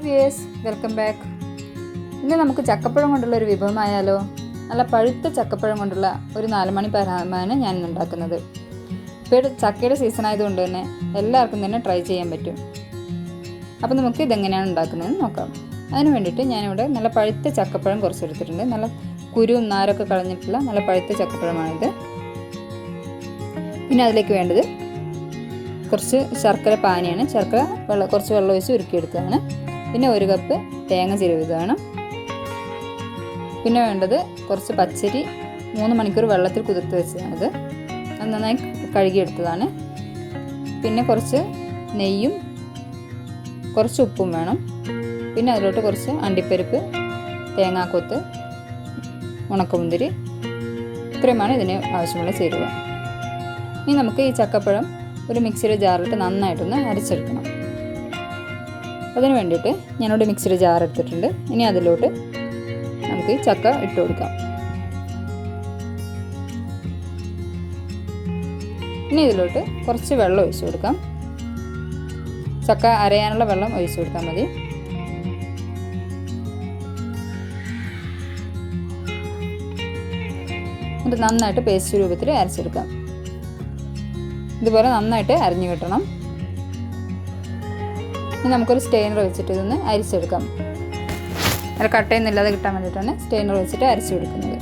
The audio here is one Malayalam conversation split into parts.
Viewers, welcome back. ഇന്ന് നമുക്ക് ചക്കപ്പഴം കൊണ്ടുള്ള ഒരു വിഭവമായാലോ. നല്ല പഴുത്ത ചക്കപ്പഴം കൊണ്ടുള്ള ഒരു 4 മണി പലഹാരമാണ് ഞാൻ ഇന്ന് ഉണ്ടാക്കുന്നത്. ഇപ്പോൾ ചക്കയുടെ സീസൺ ആയതുകൊണ്ട് തന്നെ എല്ലാവർക്കും തന്നെ ട്രൈ ചെയ്യാൻ പറ്റും. അപ്പോൾ നമുക്ക് ഇതെങ്ങനെയാണ് ഉണ്ടാക്കുന്നതെന്ന് നോക്കാം. അതിന് വേണ്ടിയിട്ട് ഞാനിവിടെ നല്ല പഴുത്ത ചക്കപ്പഴം കുറച്ചെടുത്തിട്ടുണ്ട്. നല്ല കുരുവും നാരൊക്കെ കളഞ്ഞിട്ടുള്ള നല്ല പഴുത്ത ചക്കപ്പഴമാണിത്. പിന്നെ അതിലേക്ക് വേണ്ടത് കുറച്ച് ശർക്കര പാനിയാണ്. ശർക്കര കുറച്ച് വെള്ളം ഒഴിച്ച് ഉരുക്കിയെടുത്തതാണ്. പിന്നെ 1 കപ്പ് തേങ്ങ ചിരവിയതാണ്. പിന്നെ വേണ്ടത് കുറച്ച് പച്ചരി 3 മണിക്കൂർ വെള്ളത്തിൽ കുതിർത്ത് വെച്ചതാണിത്. അത് നന്നായി കഴുകിയെടുത്തതാണ്. പിന്നെ കുറച്ച് നെയ്യും കുറച്ച് ഉപ്പും വേണം. പിന്നെ അതിലോട്ട് കുറച്ച് അണ്ടിപ്പരിപ്പ്, തേങ്ങാക്കൊത്ത്, ഉണക്കമുന്തിരി, ഇത്രയുമാണ് ഇതിന് ആവശ്യമുള്ള ചേരുവ. ഇനി നമുക്ക് ഈ ചക്കപ്പഴം ഒരു മിക്സിയുടെ ജാറിലിട്ട് നന്നായിട്ടൊന്ന് അരച്ചെടുക്കണം. അതിന് വേണ്ടിയിട്ട് ഞാനിവിടെ മിക്സിയുടെ ജാർ എടുത്തിട്ടുണ്ട്. ഇനി അതിലോട്ട് നമുക്ക് ഈ ചക്ക ഇട്ട് കൊടുക്കാം. ഇനി ഇതിലോട്ട് കുറച്ച് വെള്ളം ഒഴിച്ചു കൊടുക്കാം. ചക്ക അരയാനുള്ള വെള്ളം ഒഴിച്ചു കൊടുത്താൽ മതി. എന്നിട്ട് നന്നായിട്ട് പേസ്റ്റ് രൂപത്തിൽ അരച്ചെടുക്കാം. ഇതുപോലെ നന്നായിട്ട് അരിഞ്ഞു കിട്ടണം. ഇനി നമുക്കൊരു സ്റ്റെയിനർ വെച്ചിട്ട് ഇതൊന്ന് അരിച്ചെടുക്കാം. അത് കട്ടയൊന്നുമില്ലാതെ കിട്ടാൻ വേണ്ടിയിട്ടാണ് സ്റ്റെയിനർ വെച്ചിട്ട് അരിച്ചു കൊടുക്കുന്നത്.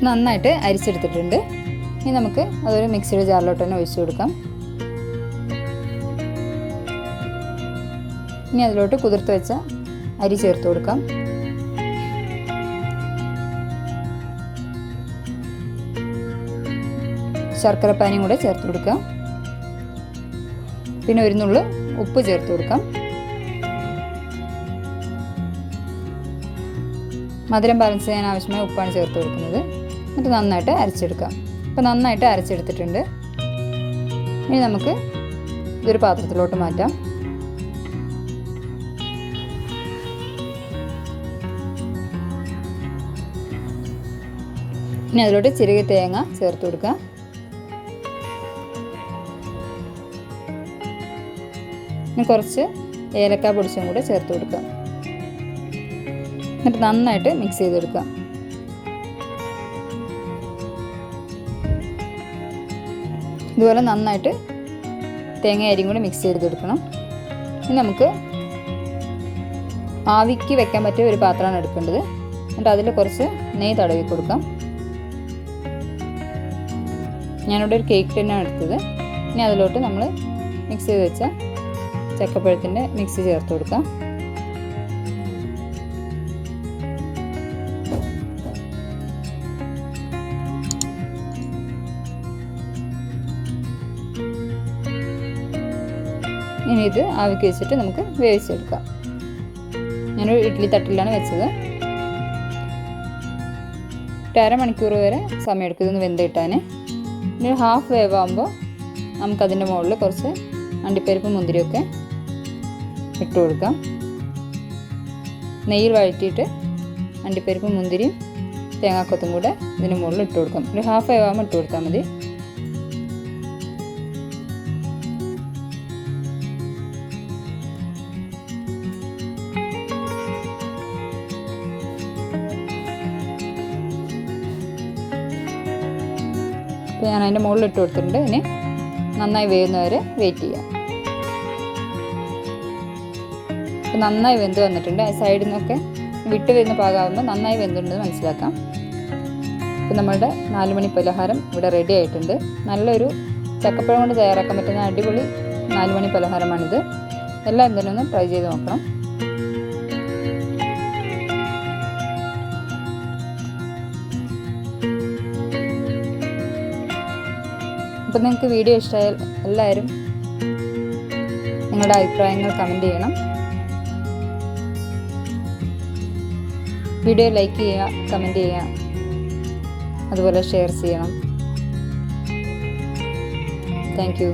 നന്നായിട്ട് അരിച്ചെടുത്തിട്ടുണ്ട്. ഇനി നമുക്ക് അതൊരു മിക്സിയുടെ ജാറിലോട്ട് തന്നെ ഒഴിച്ചു കൊടുക്കാം. ഇനി അതിലോട്ട് കുതിർത്ത് വെച്ച അരി ചേർത്ത് കൊടുക്കാം. ശർക്കരപ്പാനിയും കൂടെ ചേർത്ത് കൊടുക്കാം. പിന്നെ 1 നുള്ള് ഉപ്പ് ചേർത്ത് കൊടുക്കാം. മധുരം ബാലൻസ് ചെയ്യാൻ ആവശ്യമായ ഉപ്പാണ് ചേർത്ത് കൊടുക്കുന്നത്. എന്നിട്ട് നന്നായിട്ട് അരച്ചെടുക്കാം. അപ്പോൾ നന്നായിട്ട് അരച്ചെടുത്തിട്ടുണ്ട്. ഇനി നമുക്ക് ഇതൊരു പാത്രത്തിലോട്ട് മാറ്റാം. ഇനി അതിലോട്ട് ചിരകിയ തേങ്ങ ചേർത്ത് കൊടുക്കുക. ഇനി കുറച്ച് ഏലക്ക പൊടിച്ചും കൂടെ ചേർത്ത് കൊടുക്കുക. എന്നിട്ട് നന്നായിട്ട് മിക്സ് ചെയ്തെടുക്കുക. ഇതുപോലെ നന്നായിട്ട് തേങ്ങ അരിയും കൂടെ മിക്സ് ചെയ്തെടുക്കണം. ഇനി നമുക്ക് ആവിക്ക് വെക്കാൻ പറ്റിയ ഒരു പാത്രമാണ് എടുക്കേണ്ടത്. എന്നിട്ട് അതിൽ കുറച്ച് നെയ്യ് തടവി കൊടുക്കാം. ഞാനിവിടെ ഒരു കേക്ക് ടിന്നാണ് എടുത്തത്. ഇനി അതിലോട്ട് നമ്മൾ മിക്സ് ചെയ്ത് വെച്ച ചക്കപ്പഴത്തിൻ്റെ മിക്സ് ചേർത്ത് കൊടുക്കാം. ഇനി ഇത് ആവിക്ക് വെച്ചിട്ട് നമുക്ക് വേവിച്ചെടുക്കാം. ഞാനൊരു ഇഡ്ഡലി തട്ടിലാണ് വെച്ചത്. 1/2 മണിക്കൂർ വരെ സമയമെടുക്കും ഇതൊന്ന് വെന്ത് കിട്ടാൻ. ഇനി ഹാഫ് വേവ് ആകുമ്പോൾ നമുക്കതിൻ്റെ മുകളിൽ കുറച്ച് അണ്ടിപ്പരിപ്പും മുന്തിരിയൊക്കെ ഇട്ട് കൊടുക്കാം. നെയ്യിൽ വഴറ്റിയിട്ട് അണ്ടിപ്പരിപ്പും മുന്തിരിയും തേങ്ങാക്കൊത്തും കൂടെ ഇതിന് മുകളിൽ ഇട്ട് കൊടുക്കാം. ഒരു ഹാഫ് വേവ് ആകുമ്പോൾ ഇട്ട് കൊടുത്താൽ മതി. അപ്പോൾ ഞാൻ അതിൻ്റെ മുകളിൽ ഇട്ട് കൊടുത്തിട്ടുണ്ട്. ഇനി നന്നായി വേവുന്നവരെ വെയിറ്റ് ചെയ്യാം. അപ്പോൾ നന്നായി വെന്ത് വന്നിട്ടുണ്ട്. ആ സൈഡിൽ നിന്നൊക്കെ വിട്ട് വരുന്ന പാകമാകുമ്പോൾ നന്നായി വെന്തിട്ടുണ്ടെന്ന് മനസ്സിലാക്കാം. അപ്പോൾ നമ്മളുടെ 4 മണി പലഹാരം ഇവിടെ റെഡി ആയിട്ടുണ്ട്. നല്ലൊരു ചക്കപ്പഴം കൊണ്ട് തയ്യാറാക്കാൻ പറ്റുന്ന അടിപൊളി 4 മണി പലഹാരമാണിത്. എല്ലാവരും തന്നെ ഒന്ന് ട്രൈ ചെയ്ത് നോക്കണം. അപ്പോൾ നിങ്ങൾക്ക് വീഡിയോ ഇഷ്ടമായാൽ എല്ലാവരും നിങ്ങളുടെ അഭിപ്രായങ്ങൾ കമൻറ്റ് ചെയ്യണം. വീഡിയോ ലൈക്ക് ചെയ്യുക, കമൻറ്റ് ചെയ്യുക, അതുപോലെ ഷെയർ ചെയ്യണം. Thank you.